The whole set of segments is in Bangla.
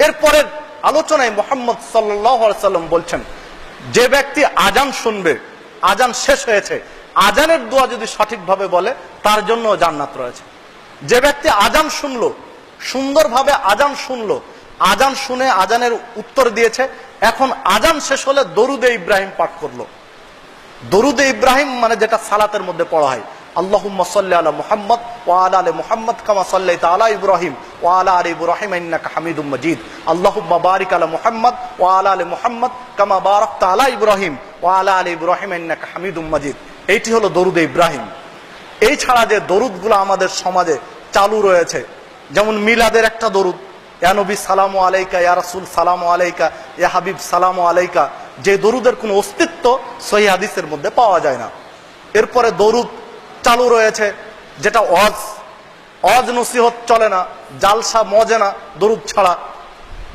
এরপরের আলোচনায় মুহাম্মদ সাল্লাল্লাহু আলাইহি সাল্লাম বলছেন, যে ব্যক্তি আজান শুনবে, আজান শেষ হয়েছে, আজানের দোয়া যদি সঠিকভাবে বলে তার জন্য জান্নাত রয়েছে। যে ব্যক্তি আজান শুনলো, সুন্দরভাবে আজান শুনলো, আজান শুনে আজানের উত্তর দিয়েছে, এখন আজান শেষ হলে দরুদে ইব্রাহিম পাঠ করলো। দরুদে ইব্রাহিম মানে যেটা সালাতের মধ্যে পড়া হয়, আল্লাহুম্মা সাল্লি আলা মুহাম্মদ ওয়া আলা আলি মুহাম্মদ কামা সাল্লাইতা আলা ইব্রাহিম ওয়া আলা আলি ইব্রাহিম ইন্নাকা হামিদুম মাজিদ, আল্লাহুম্মা বারিক আলা মুহাম্মদ ওয়া আলা আলি মুহাম্মদ কামা বারাকতা আলা ইব্রাহিম ওয়া আলা আলি ইব্রাহিম ইন্নাকা হামিদুম মাজিদ। এইটি হলো দরুদে ইব্রাহিম। এই ছাড়া যে দরুদগুলো আমাদের সমাজে চালু রয়েছে, যেমন মিলাদের একটা দরুদ, ইয়া নবী সালামু আলাইকা, ইয়া রাসূল সালামু আলাইকা, ইয়া হাবিব সালামু আলাইকা, যে দরুদের কোনো অস্তিত্ব সহিহ হাদিসের মধ্যে পাওয়া যায় না। এরপরে দরুদ চালু রয়েছে যেটা ওয়াজ নসিহত চলে না, জালসা মজে না দরুদ ছাড়া।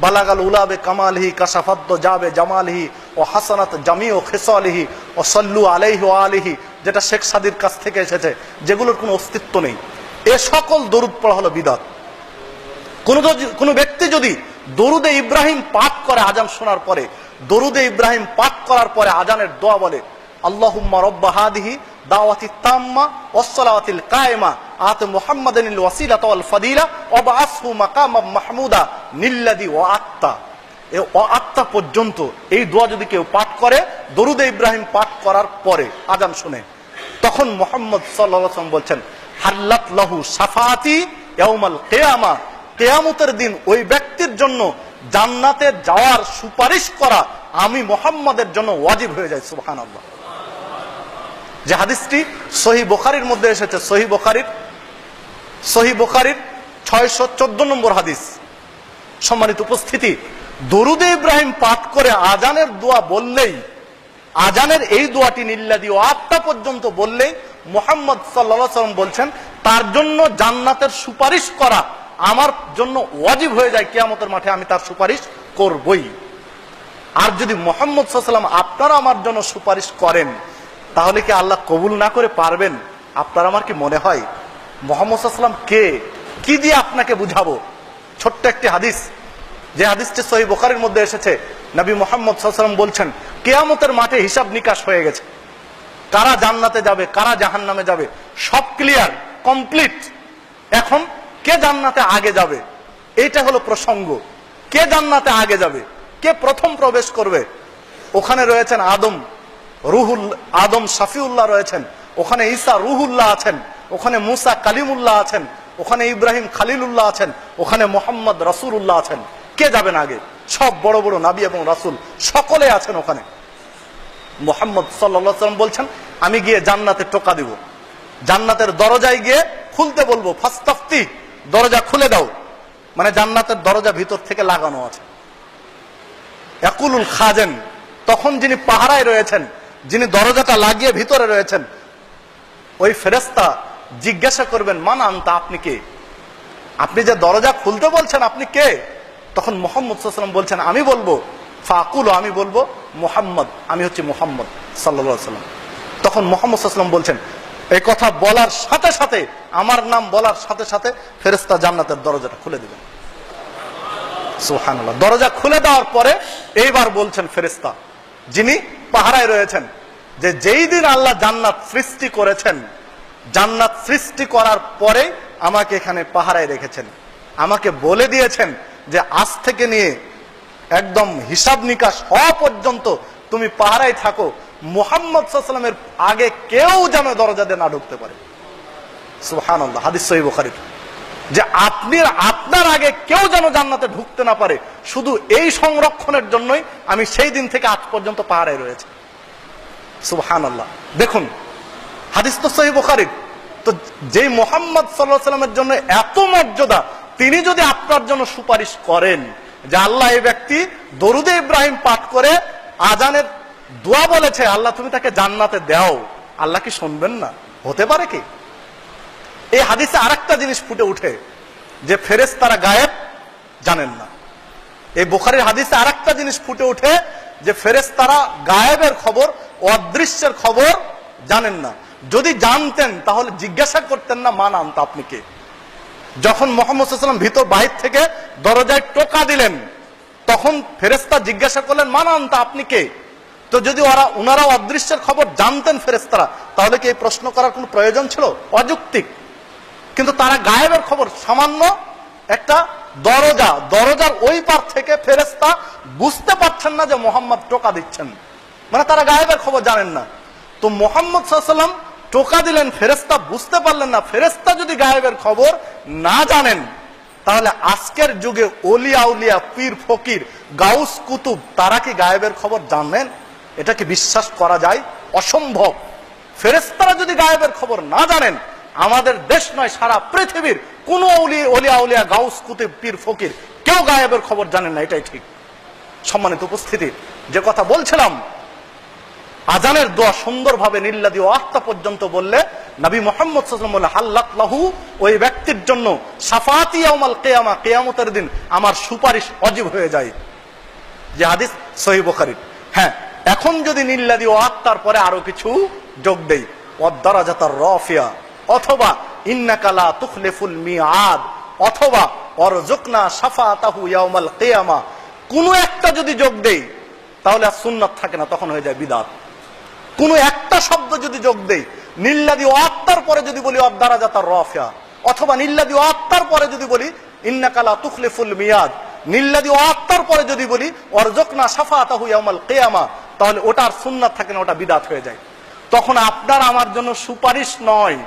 বালাগাল উলাবে কামালহি কাশাফাত যাবে জামালহি ও হাসানাত জামিউ খিসালিহি ও সাল্লু আলাইহি ওয়া আলিহি, যেটা শেখ সাদির কাছ থেকে এসেছে, যেগুলোর কোনো অস্তিত্ব নেই। এ সকল দরুদ পড়া হলো বিদআত। কোন ব্যক্তি যদি দরুদে ইব্রাহিম পাঠ করে আজান শোনার পরে, দরুদে ইব্রাহিম পাঠ করার পরে আজানের দোয়া বলে, আল্লাহুম্মা রাব্বা হাদিহি দাওয়াতি তাম্মা ওয়াস সালাওয়াতিল কায়েমা আত মুহাম্মাদানিল ওয়াসিলাতা ওয়াল ফাদিলা ওয়া বাআসহু মাকামাম মাহমুদা নিল্লাযী ওয়া আত্তা, এই ওয়া আত্তা পর্যন্ত এই দোয়া যদি কেউ পাঠ করে দরুদে ইব্রাহিম পাঠ করার পরে আজান শুনে, তখন মুহাম্মদ সাল্লাল্লাহু আলাইহি ওয়াসাল্লাম বলছেন, হাল্লাত লাহু শাফাআতি ইয়াউমাল কিয়ামা, কিয়ামতের দিন ওই ব্যক্তির জন্য জান্নাতে যাওয়ার সুপারিশ করা আমি মুহাম্মাদের জন্য ওয়াজিব হয়ে যায়। সুবহানাল্লাহ। যে হাদিসটি সহিহ বুখারীর মধ্যে এসেছে, সহিহ বুখারীর 614 নম্বর হাদিস। সম্মানিত উপস্থিতি, দরুদে ইব্রাহিম পাঠ করে আজানের দোয়া বললেই, আজানের এই দোয়াটি নিল্লাযী ওয়া আত্তা পর্যন্ত বললেই মুহাম্মদ সাল্লাল্লাহু আলাইহি ওয়াসাল্লাম বলছেন তার জন্য জান্নাতের সুপারিশ করা আমার জন্য ওয়াজিব হয়ে যায়, কিয়ামতের মাঠে আমি তার সুপারিশ করবই। আর যদি মুহাম্মদ সাল্লাল্লাহু আলাইহি ওয়াসাল্লাম আপনারা আমার জন্য সুপারিশ করেন, তাহলে কি আল্লাহ কবুল না করে পারবেন? আপনার আমার কি মনে হয়? মুহাম্মদ সাল্লাল্লাহু আলাইহি ওয়াসাল্লাম কে, কি দিয়ে আপনাকে বুঝাবো? ছোট্ট একটি হাদিস, যে হাদিসটি সহিহ বুখারীর মধ্যে এসেছে, নবী মুহাম্মদ সাল্লাল্লাহু আলাইহি ওয়াসাল্লাম বলছেন, কিয়ামতের মাঠে হিসাব নিকাশ হয়ে গেছে, কারা জান্নাতে যাবে কারা জাহান্নামে যাবে সব ক্লিয়ার, কমপ্লিট। এখন কে জান্নাতে আগে যাবে এইটা হলো প্রসঙ্গ। কে জান্নাতে আগে যাবে, কে প্রথম প্রবেশ করবে? ওখানে রয়েছেন আদম শাফিউল্লাহ রয়েছেন, ওখানে ঈসা রুহুল্লাহ আছেন, ওখানে মুসা কালিমুল্লাহ আছেন, ওখানে ইব্রাহিম খালিলুল্লাহ আছেন, ওখানে মুহাম্মদ রাসূলুল্লাহ আছেন। কে যাবেন আগে? সব বড় বড় নবী এবং রাসূল সকলে আছেন ওখানে। মুহাম্মদ সাল্লাল্লাহু আলাইহি ওয়াসাল্লাম বলছেন, আমি গিয়ে জান্নাতে টোকা দিব, জান্নাতের দরজায় গিয়ে খুলতে বলবো, ফাস্তাফতি, দরজা খুলে দাও, মানে জান্নাতের দরজা ভিতর থেকে লাগানো আছে। ইয়াকুলুল খাজেন, তখন যিনি পাহারায় রয়েছেন, যিনি দরজাটা লাগিয়ে ভিতরে রয়েছেন, ওই ফেরেশতা জিজ্ঞাসা করবেন, মান আনতা, আপনি কে? আপনি যে দরজা খুলতে বলছেন আপনি কে? তখন মুহাম্মদ সাল্লাল্লাহু আলাইহি ওয়াসাল্লাম বলছেন, আমি বলবো, ফাকুলু, আমি বলবো, মুহাম্মদ, আমি হচ্ছে মুহাম্মদ সাল্লাল্লাহু আলাইহি ওয়াসাল্লাম। তখন মুহাম্মদ সাল্লাল্লাহু আলাইহি ওয়াসাল্লাম বলছেন, এই কথা বলার সাথে সাথে, আমার নাম বলার সাথে সাথে ফেরেশতা জান্নাতের দরজাটা খুলে দিবেন। সুবহানাল্লাহ। দরজা খুলে দেওয়ার পরে এইবার বলছেন ফেরেশতা যিনি পাহারায় রয়েছেন, যে যেই দিন আল্লাহ জান্নাত সৃষ্টি করেছেন, জান্নাত সৃষ্টি করার পরে আমাকে এখানে পাহারায় রেখেছেন, আমাকে বলে দিয়েছেন যে আজ থেকে নিয়ে একদম হিসাব নিকাশ হওয়া পর্যন্ত তুমি পাহারায় থাকো, মুহাম্মদ সাল্লাল্লাহু আলাইহি ওয়াসাল্লামের আগে কেউ যেন দরজা দিয়ে না ঢুকতে পারে। সুবহানাল্লাহ। হাদিস সহিহ বুখারীর, যে আপনার আগে কেউ যেন জান্নাতে ঢুকতে না পারে, শুধু এই সংরক্ষণের জন্যই আমি সেই দিন থেকে আজ পর্যন্ত পাহারায় রয়েছে। সুবহানাল্লাহ। দেখুন হাদিস তো সহিহ বুখারীর, তো যেই মুহাম্মদ সাল্লাল্লাহু আলাইহি ওয়াসাল্লামের জন্য এত মর্যাদা, তিনি যদি আপনার জন্য সুপারিশ করেন যে আল্লাহ এই ব্যক্তি দরুদে ইব্রাহিম পাঠ করে আজানের দোয়া বলেছে, আল্লাহ তুমি তাকে জান্নাতে দাও, আল্লাহ কি শুনবেন না? হতে পারে কি? এই হাদিসে আরেকটা জিনিস ফুটে উঠে, যে ফেরেশতারা গায়েব জানেন না। এই বুখারীর হাদিসে আরেকটা জিনিস ফুটে উঠে, যে ফেরেশতারা গায়েবের খবর, অদৃশ্যের খবর জানেন না। যদি জানতেন তাহলে জিজ্ঞাসা করতেন না, মান আনতা, আপনি কে? যখন মুহাম্মদ সাল্লাল্লাহু আলাইহি ওয়াসাল্লাম ভিতর বাহির থেকে দরজায় টোকা দিলেন, তখন ফেরেশতা জিজ্ঞাসা করলেন মান আনতা, আপনি কে? তো যদি ওনারা অদৃশ্যের খবর জানতেন ফেরেশতারা, তাহলে কি এই প্রশ্ন করার কোনো প্রয়োজন ছিল? অযৌক্তিক। কিন্তু তারা গায়েবের খবর, সামান্য একটা দরজার ওই পার থেকে ফেরেশতা বুঝতে পারছেন না যে মোহাম্মদ টোকা দিচ্ছেন, মানে তারা গায়েবের খবর জানেন না। তো মোহাম্মদ সাল্লাল্লাহু আলাইহি ওয়াসাল্লাম টোকা দিলেন, ফেরেশতা বুঝতে পারলেন না। ফেরেশতা যদি গায়েবের খবর না জানেন, তাহলে আজকের যুগে ওলিয়া উলিয়া, পীর ফকির, গাউস কুতুব, তারা কি গায়েবের খবর জানেন? এটা কি বিশ্বাস করা যায়? অসম্ভব। ফেরেশতারা যদি গায়েবের খবর না জানেন, আমাদের দেশ নয় সারা পৃথিবীর কোন ওলিয়া উলিয়া, গাউস কুতুব, পীর ফকির কেউ গায়েবের খবর জানেন না, এটাই ঠিক। সম্মানিত উপস্থিতি, যে কথা বলছিলাম, আজানের দোয়া সুন্দরভাবে নিল্লাদি ও আত্মা পর্যন্ত বললে নবী মুহাম্মদ সাল্লাল্লাহু আলাইহি ওয়াসাল্লাম বলে হাল্লাত লাহু, ওই ব্যক্তির জন্য শাফাআতি ইয়াউমাল কিয়ামা, কিয়ামতের দিন আমার সুপারিশ ওয়াজিব হয়ে যায়, যে হাদিস সহিহ বুখারী। হ্যাঁ, এখন যদি নিল্লাদি ও আত্মার পরে আরো কিছু যোগ দেই, ওয়াদ-দারাজাতার রাফিয়া, অথবা ইন্নাকা লা তুখলিফুল মিআদ, অথবা ওয়ারযুকনা শাফাআতাহু ইয়াউমাল কিয়ামা, কোন একটা যদি যোগ দেই তাহলে আর সুন্নাত থাকে না, তখন হয়ে যায় বিদআত। কোন একটা শব্দ যদি যোগ দেই, নিল্লাদি ও আত্মার পরে যদি বলি ওয়াদ-দারাজাতার রাফিয়া, অথবা নিল্লাদি ও আত্মার পরে যদি বলি ইন্নাকা লা তুখলিফুল মিয়াদ, নিল্লাদি ও আত্মার পরে যদি বলি ওয়ারযুকনা শাফাআতাহু ইয়াউমাল কিয়ামা, তাহলে ওটার সুন্নাত থাকে না, ওটা বিদআত হয়ে যায়। তখন আপনার আমার জন্য সুপারিশ নয়,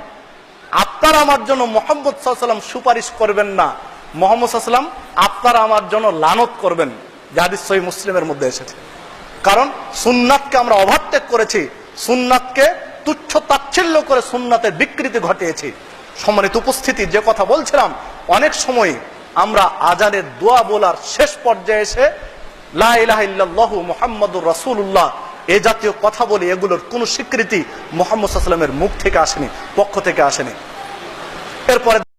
আপনার আমার জন্য মুহাম্মদ সাল্লাল্লাহু আলাইহি ওয়াসাল্লাম সুপারিশ করবেন না, মুহাম্মদ সাল্লাল্লাহু আলাইহি ওয়াসাল্লাম আপনার আমার জন্য লানত করবেন, যে হাদিস সহিহ মুসলিমের মধ্যে এসেছে। কারণ সুন্নাতকে আমরা ওভারটেক করেছি, সুন্নাতকে তুচ্ছ তাচ্ছিল্য করে সুন্নাতের বিকৃতি ঘটিয়েছি। সম্মানিত উপস্থিতি, যে কথা বলছিলাম, অনেক সময় আমরা আজানের দোয়া বলার শেষ পর্যায়ে এসে লা ইলাহা ইল্লাল্লাহু মুহাম্মাদুর রাসূলুল্লাহ এই জাতীয় কথা বলি, এগুলোর কোনো স্বীকৃতি মুহাম্মদ সাল্লাল্লাহু আলাইহি ওয়াসাল্লামের মুখ থেকে আসেনি, পক্ষ থেকে আসেনি। এরপরে